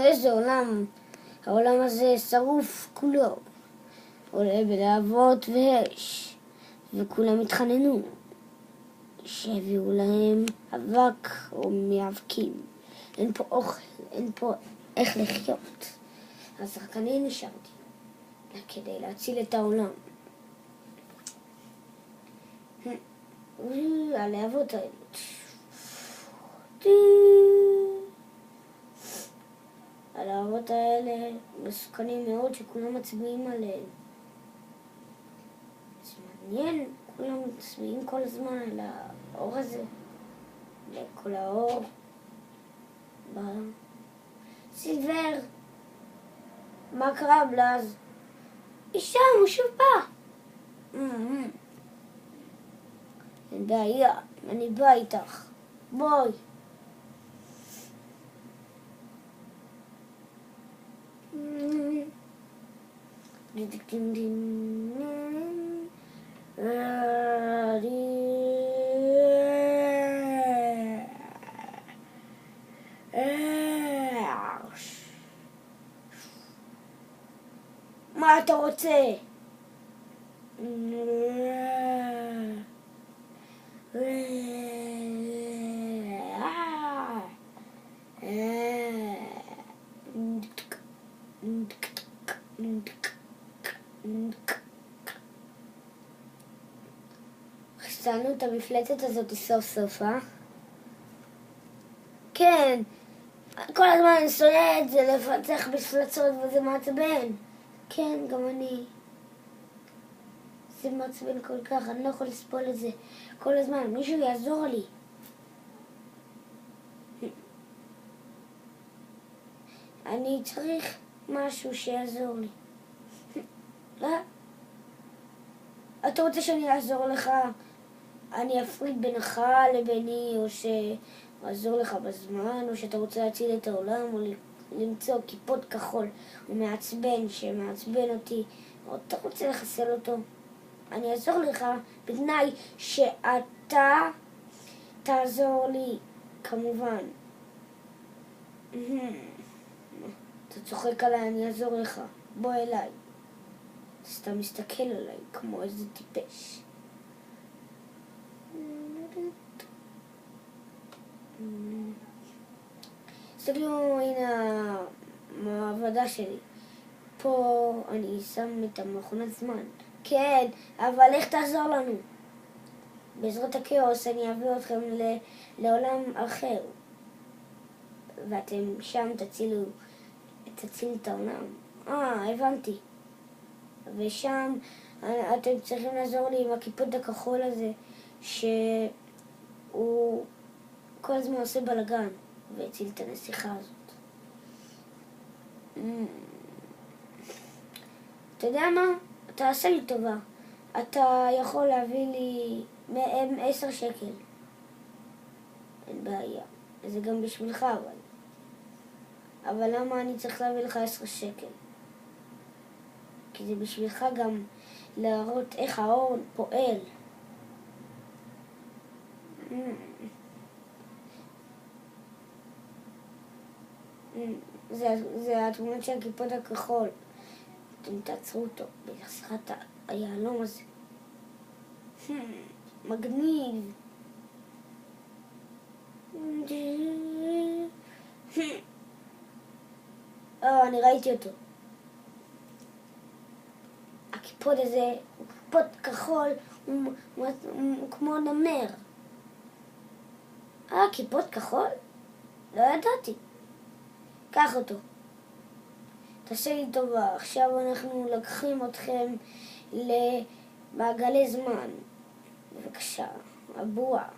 איזה עולם. העולם הזה שרוף כולו. עולה בלהבות ואש. וכולם התחננו שהביאו להם אבק או מאבקים. אין פה אוכל, אין פה איך לחיות. אז רק אני נשארתי כדי להציל את העולם. הלהבות האלה. הלהבות האלה מסוכנים מאוד שכולם מצביעים עליהם. זה מעניין, כולם מצביעים כל הזמן על האור הזה. לכל האור. סילבר, מה קרה בלאז? אישה, הוא שוב בא. אין בעיה, אני בא איתך. בואי. מה אתה רוצה? חיסלנו את המפלצת הזאת סוף סוף, אה? כן, כל הזמן אני שונא את זה, לפצח מפלצות וזה מעצבן. כן, גם אני. זה מעצבן כל כך, אני לא יכול לסבול את זה כל הזמן. מישהו יעזור לי. אני צריך משהו שיעזור לי. לא? אתה רוצה שאני אעזור לך? אני אפריד בינך לביני, או שאעזור לך בזמן, או שאתה רוצה להציל את העולם, או למצוא כיפות כחול ומעצבן שמעצבן אותי, או אתה רוצה לחסל אותו. אני אעזור לך בתנאי שאתה תעזור לי, כמובן. אתה צוחק עליי, אני אעזור לך. בוא אליי. אתה סתם מסתכל עליי כמו איזה טיפש. תסתכלו, הנה המעבדה שלי. פה אני שם את המכונת זמן. כן, אבל איך תעזור לנו? בעזרת הכאוס אני אביא אתכם לעולם אחר. ואתם שם תצילו את העולם. הבנתי. ושם אתם צריכים לעזור לי עם הכיפות הכחול הזה, שהוא כל הזמן עושה בלגן, והציל את הנסיכה הזאת. אתה יודע מה? תעשה לי טובה. אתה יכול להביא לי 10 שקל. אין בעיה. זה גם בשבילך אבל למה אני צריך להביא לך 10 שקל? כי זה בשבילך גם להראות איך האור פועל. זה התמונות של הכיפות הכחול. אתם תעצרו אותו בחסכת היהלום הזה. מגניב. אני ראיתי אותו. הכיפות הזה הוא כיפות כחול, הוא כמו נמר. כיפות כחול? לא ידעתי. קח אותו. תעשה לי טובה, עכשיו אנחנו לקחים אתכם למעגלי זמן. בבקשה, הבועה.